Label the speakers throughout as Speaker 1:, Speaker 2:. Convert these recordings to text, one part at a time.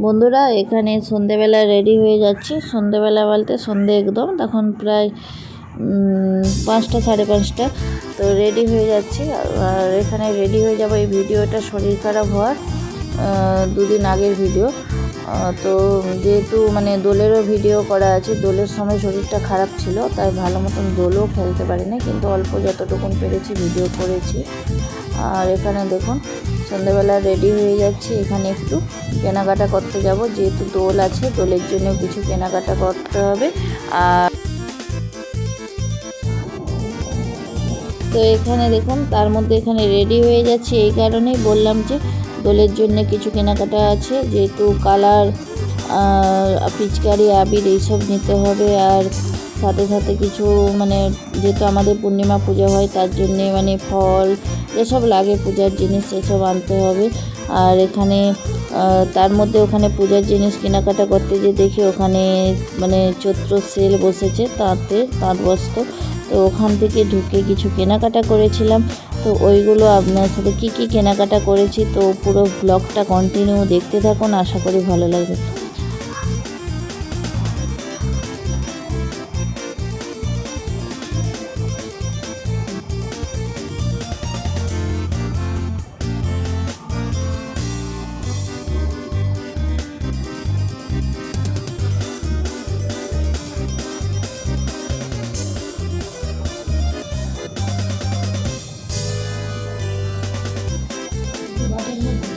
Speaker 1: বন্ধুরা এখানে সন্ধেবেলা রেডি হয়ে যাচ্ছি। সন্ধেবেলা বলতে সন্ধে একদম, তখন প্রায় 5টা 5:30। তো রেডি হয়ে যাচ্ছি। আর এখানে রেডি হয়ে যাবো। এই ভিডিওটা শরীর খারাপ হওয়ার 2 দিন আগের ভিডিও। তো যেহেতু মানে দোলেরও ভিডিও করা আছে, দোলের সময় শরীরটা খারাপ ছিল, তাই ভালো মতন দোলও খেলতে পারি না, কিন্তু অল্প যতটুকুন পেরেছি ভিডিও করেছি। আর এখানে দেখুন সন্ধ্যেবেলা রেডি হয়ে যাচ্ছি। এখানে একটু কেনাকাটা করতে যাব, যেহেতু দোল আছে, দোলের জন্য কিছু কেনাকাটা করতে হবে। আর তো এখানে দেখুন তার মধ্যে এখানে রেডি হয়ে যাচ্ছি, এই কারণেই বললাম যে দোলের জন্য কিছু কেনাকাটা আছে, যেহেতু কালার, পিচকারি, আবির এইসব নিতে হবে। আর সাথে সাথে কিছু মানে যেহেতু আমাদের পূর্ণিমা পুজো হয়, তার জন্যে মানে ফল যেসব লাগে পূজার জিনিস সেসব আনতে হবে। আর এখানে তার মধ্যে ওখানে পূজার জিনিস কেনাকাটা করতে যে দেখি ওখানে মানে চৈত্র সেল বসেছে, তাঁত বস্ত্র। তো ওখান থেকে ঢুকে কিছু কেনাকাটা করেছিলাম। তো ওইগুলো আপনার সাথে কী কেনাকাটা করেছি, তো পুরো ব্লগটা কন্টিনিউ দেখতে থাকুন, আশা করি ভালো লাগবে।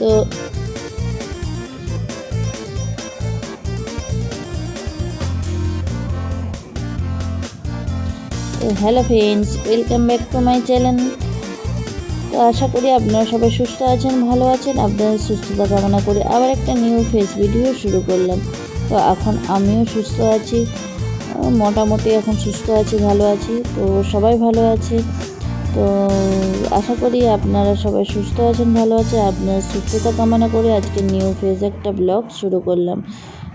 Speaker 1: তো hello friends, welcome back to my channel. তো আশা করি আপনারা সবাই সুস্থ আছেন, ভালো আছেন। আপনাদের সুস্থতা কামনা করে আবার একটা নিউ ফেস ভিডিও শুরু করলাম। তো এখন আমিও সুস্থ আছি, মোটামুটি এখন সুস্থ আছি, ভালো আছি। তো সবাই ভালো আছে। তো আশা করি আপনারা সবাই সুস্থ আছেন, ভালো আছে। আপনার সুস্থতা কামনা করে আজকে নিউ ফেজ একটা ব্লগ শুরু করলাম।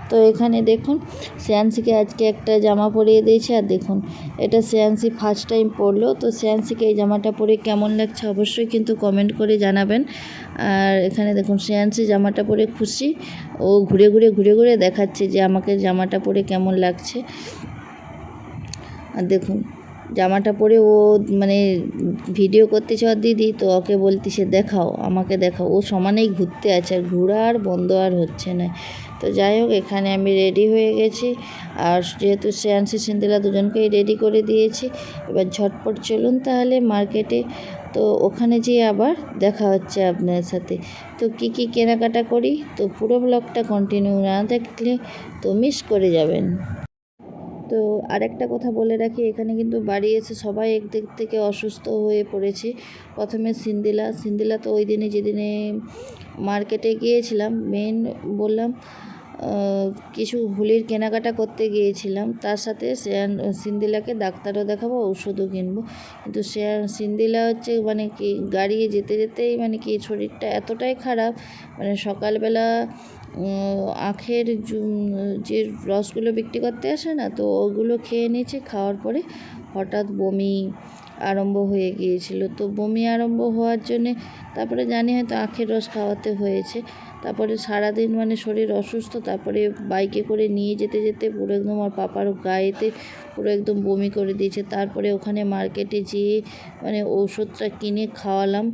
Speaker 1: তো এখানে দেখুন শ্রেয়াংশীকে আজকে একটা জামা পরিয়ে দিয়েছে। আর দেখুন এটা শ্রেয়াংশী ফার্স্ট টাইম পরলো। তো শ্রেয়াংশীকে এই জামাটা পরে কেমন লাগছে অবশ্যই কিন্তু কমেন্ট করে জানাবেন। আর এখানে দেখুন শ্রেয়াংশী জামাটা পরে খুশি, ও ঘুরে ঘুরে দেখাচ্ছে যে আমাকে জামাটা পরে কেমন লাগছে। আর দেখুন জামাটা পরে ও মানে ভিডিও করতেছে ওর দিদি, তো ওকে বলতেছে দেখাও, আমাকে দেখাও। ও সমানেই ঘুরতে আছে, আর ঘোরা আর বন্ধ আর হচ্ছে না। তো যাই হোক এখানে আমি রেডি হয়ে গেছি। আর যেহেতু শ্রেয়াংশী সিন্দিলা দুজনকেই রেডি করে দিয়েছি, এবার ঝটপট চলুন তাহলে মার্কেটে। তো ওখানে যেয়ে আবার দেখা হচ্ছে আপনার সাথে। তো কী কেনাকাটা করি, তো পুরো ব্লগটা কন্টিনিউ না দেখলে তো মিস করে যাবেন। তো আরেকটা কথা বলে রাখি, এখানে কিন্তু বাড়ি এসে সবাই একদিক থেকে অসুস্থ হয়ে পড়েছি। প্রথমে সিন্দিলা তো ওই দিনে যেদিনে মার্কেটে গিয়েছিলাম, মেন বললাম কিছু হোলির কেনাকাটা করতে গিয়েছিলাম, তার সাথে সিন্দিলাকে ডাক্তারও দেখাবো, ঔষধও কিনবো। কিন্তু সিন্দিলা হচ্ছে মানে কি গাড়ি যেতেই মানে কি শরীরটা এতটাই খারাপ, মানে সকালবেলা আখের যে রসগুলো বিক্রি করতে আসে না, তো ওগুলো খেয়ে নিয়েছে। খাওয়ার পরে হঠাৎ বমি আরম্ভ হয়ে গিয়েছিল। তো বমি আরম্ভ হওয়ার জন্যে তারপরে জানি হয়তো আখের রস খাওয়াতে হয়েছে। তারপরে সারাদিন মানে শরীর অসুস্থ। তারপরে বাইকে করে নিয়ে যেতে পুরো একদম ওর পাপার গায়েতে পুরো একদম বমি করে দিয়েছে। তারপরে ওখানে মার্কেটে যেয়ে মানে ঔষধটা কিনে খাওয়ালাম।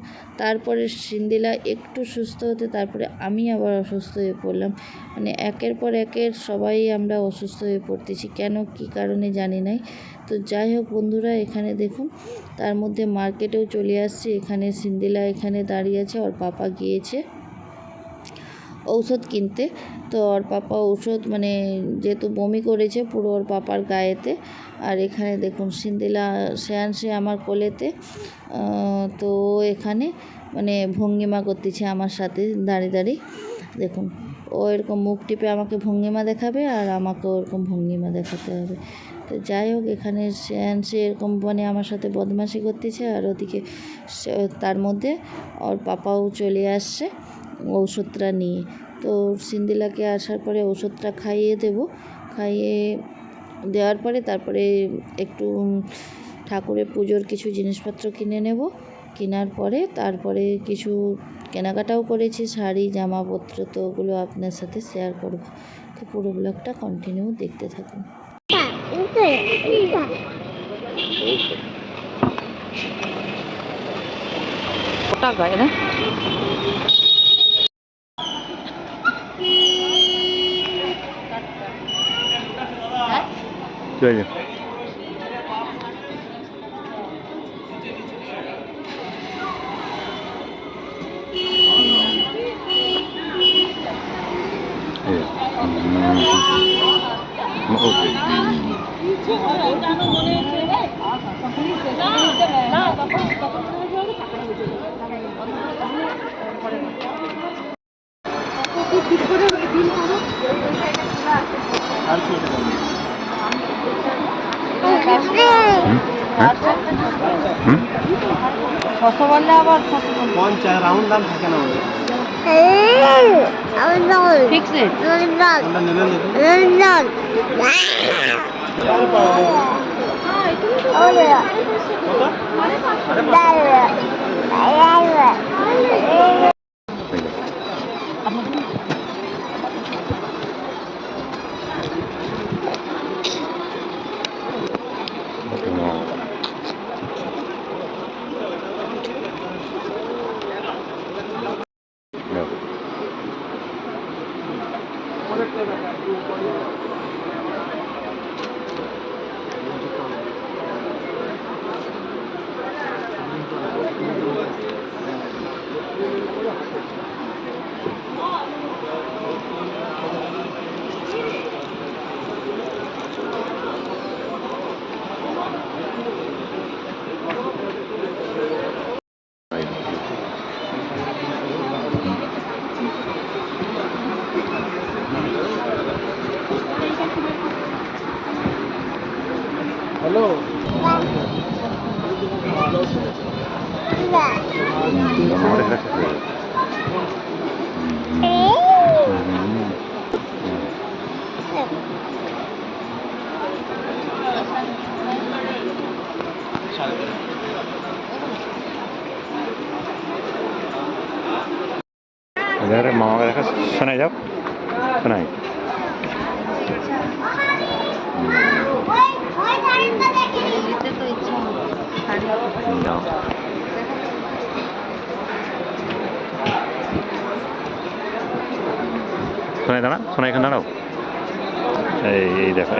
Speaker 1: তারপরে সিন্দিলা একটু সুস্থ হতে তারপরে আমি আবার অসুস্থ হয়ে পড়লাম। মানে একের পর একের সবাই আমরা অসুস্থ হয়ে পড়তেছি, কেন কী কারণে জানি নাই। তো যাই হোক বন্ধুরা, এখানে দেখুন তার মধ্যে মার্কেটেও চলে আসছি। এখানে সিন্দিলা এখানে দাঁড়িয়ে আছে, ওর পাপা গিয়েছে ঔষধ কিনতে। তো ওর পাপা ঔষধ মানে যেহেতু বমি করেছে পুরো ওর পাপার গায়েতে। আর এখানে দেখুন শ্রেয়াংশী আমার কোলেতে। তো এখানে মানে ভঙ্গিমা করতেছে আমার সাথে দাঁড়িয়ে দেখুন। ও এরকম মুখ টিপে আমাকে ভঙ্গিমা দেখাবে, আর আমাকেও ওরকম ভঙ্গিমা দেখাতে হবে। তো যাই হোক এখানে শ্রেয়াংশী এরকম মানে আমার সাথে বদমাশি করতেছে, আর ওদিকে তার মধ্যে ওর পাপাও চলে আসছে ঔষধটা নিয়ে। তো সিন্দিলাকে আসার পরে ওষুধটা খাইয়ে দেওয়ার পরে তারপরে একটু ঠাকুরের পুজোর কিছু জিনিসপত্র কিনে নেব। কেনার পরে তারপরে কিছু কেনাকাটাও করেছি, শাড়ি জামাপত্র, তো ওগুলো আপনার সাথে শেয়ার করব। তো পুরো ব্লগটা কন্টিনিউ দেখতে থাকুন। ওটা গায়ে না ছশো বললে আবার
Speaker 2: পঞ্চাশ রাউন্ড দাম থাকে না
Speaker 1: ফিক্সড
Speaker 2: হ্যালো
Speaker 3: মামাকে দেখা শোনাই যাও শোনাই শোনাই দাঁড়া শোনাই এখানে দাঁড়াও এই দেখো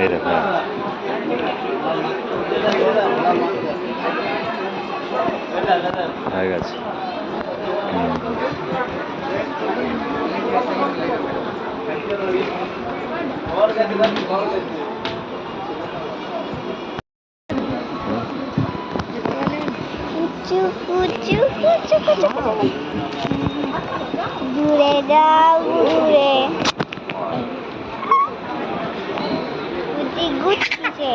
Speaker 3: হয়ে গেছে
Speaker 4: ঘুরে যাও ঘুরে ঘুরছে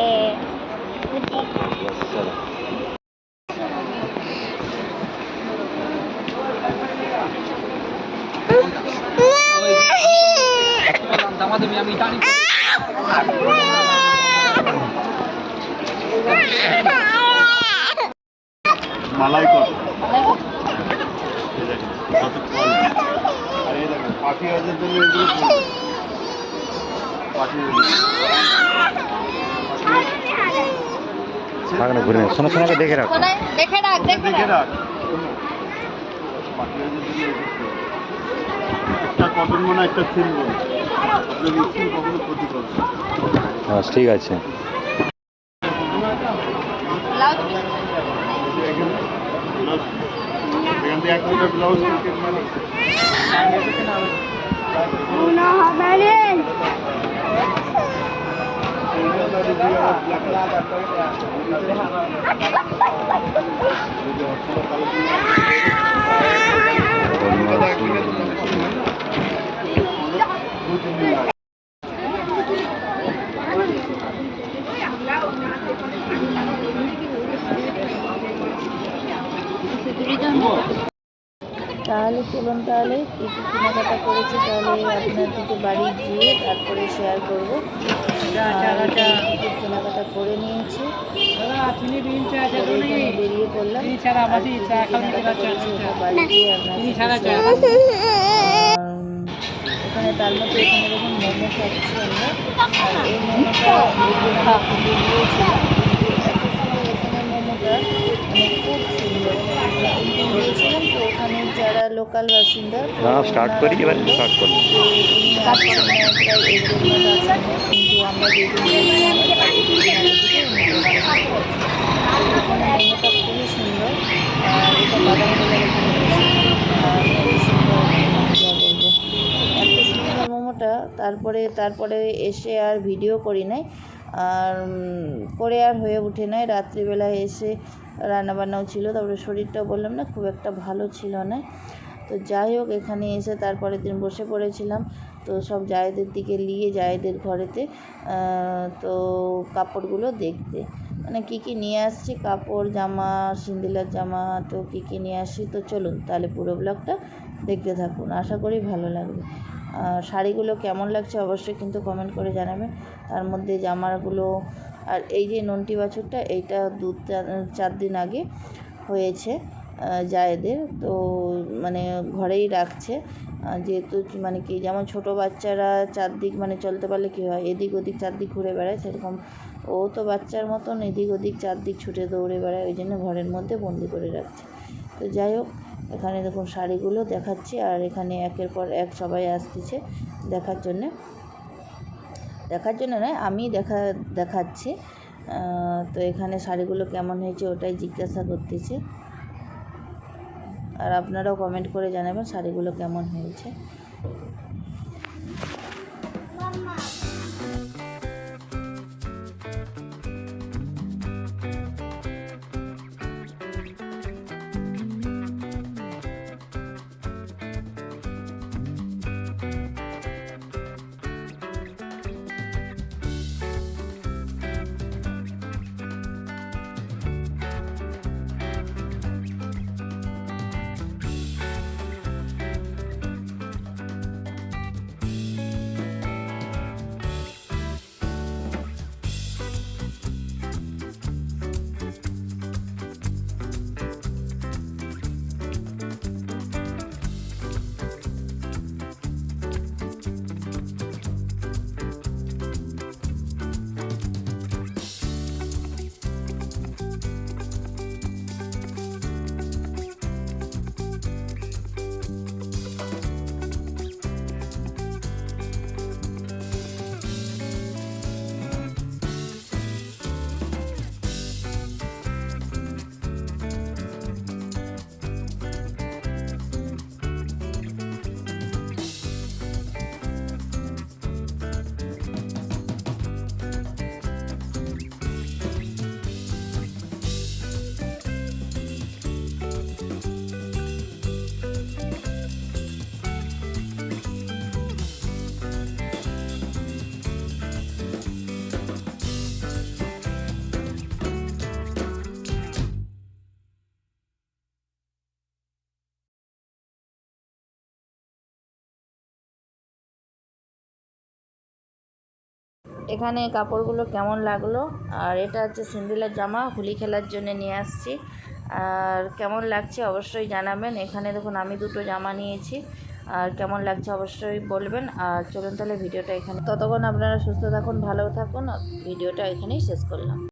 Speaker 2: মালাই কর পাখি গাছের জন্য এগুলো
Speaker 3: ঘুরে শোনো শোনাকে দেখে রাখো
Speaker 1: দেখে রাখ
Speaker 2: দেখে রাখ একটা কটন মনে একটা সিল্ক কখনো ক্ষতি করবে
Speaker 3: ঠিক আছে
Speaker 2: এখান থেকে এক মিটার ব্লাউজ
Speaker 1: তাহলে চলুন তাহলে কী কী কেনাকাটা করেছি তাহলে আপনাদেরকে বাড়ি গিয়ে তারপরে শেয়ার করবো। কেনাকাটা করে নিয়েছি, করে এখানে বেরিয়ে পড়লাম। আর কী কী কেনাকাটা করেছি ওটা বাড়ি গিয়ে আপনাদের এখানে তার মধ্যে এখানে দেখুন মোমো খাচ্ছি আমরা। আর এই মোমোটা খেতে গিয়েছিলাম, এত সুন্দর এখানে মোমোটা মানে খুব সুন্দর। একদিন গিয়েছিলাম তো ওখানে যারা লোকাল বাসিন্দা
Speaker 3: স্টার্ট করি এবার স্টার্ট করি।
Speaker 1: উনি আসছেন না, প্রায় 1-1.5 মাস আসেন না, কিন্তু আমরা যেদিন গিয়েছিলাম তার 1 দিন আগে থেকে উনি এখানে মোমোটা খুবই সুন্দর। আর এটা বাদাম গোলার এখানে বসে, আর খুবই সুন্দর যা বলবো, এত সুন্দর মোমোটা। তারপরে এসে আর ভিডিও করি নাই, আর করে আর হয়ে ওঠে নাই। রাত্রিবেলায় এসে রান্নাবান্নাও ছিল, তারপরে শরীরটাও বললাম না খুব একটা ভালো ছিল না। তো যাই হোক এখানে এসে তারপরের দিন বসে পড়েছিলাম তো সব জায়েদের দিকে নিয়ে জায়েদের ঘরেতে তো কাপড়গুলো দেখতে, মানে কী কী নিয়ে আসছি, কাপড়, জামা, সিন্দিলার জামা, তো কী কী নিয়ে আসছি। তো চলুন তাহলে পুরো ব্লগটা দেখতে থাকুন, আশা করি ভালো লাগবে। শাড়িগুলো কেমন লাগছে অবশ্যই কিন্তু কমেন্ট করে জানাবেন। তার মধ্যে জামাগুলো, আর এই যে নন্টি বাছুরটা এইটা 2-4 দিন আগে হয়েছে জায়েদের, তো মানে ঘরেই রাখছে যেহেতু মানে কি যেমন ছোটো বাচ্চারা চারদিক মানে চলতে পারলে কী হয়, এদিক ওদিক চারদিক ঘুরে বেড়ায়, সেরকম ও তো বাচ্চার মতন এদিক ওদিক চারদিক ছুটে দৌড়ে বেড়ায়, ওই জন্য ঘরের মধ্যে বন্দি করে রাখছে। তো যাই হোক এখানে দেখুন শাড়িগুলো দেখাচ্ছি, আর এখানে একের পর এক সবাই আসতেছে দেখার জন্যে নয়, আমি দেখাচ্ছি। তো এখানে শাড়িগুলো কেমন হয়েছে ওটাই জিজ্ঞাসা করতেছে, আর আপনারাও কমেন্ট করে জানাবেন শাড়িগুলো কেমন হয়েছে। এখানে কাপড়গুলো কেমন লাগলো, আর এটা হচ্ছে সিন্দিলার জামা, হোলি খেলার জন্য নিয়ে আসছি, আর কেমন লাগছে অবশ্যই জানাবেন। এখানে দেখুন আমি 2টো জামা নিয়েছি, আর কেমন লাগছে অবশ্যই বলবেন। আর চলুন তাহলে ভিডিওটা এখানে, ততক্ষণ আপনারা সুস্থ থাকুন, ভালো থাকুন, ভিডিওটা এখানেই শেষ করলাম।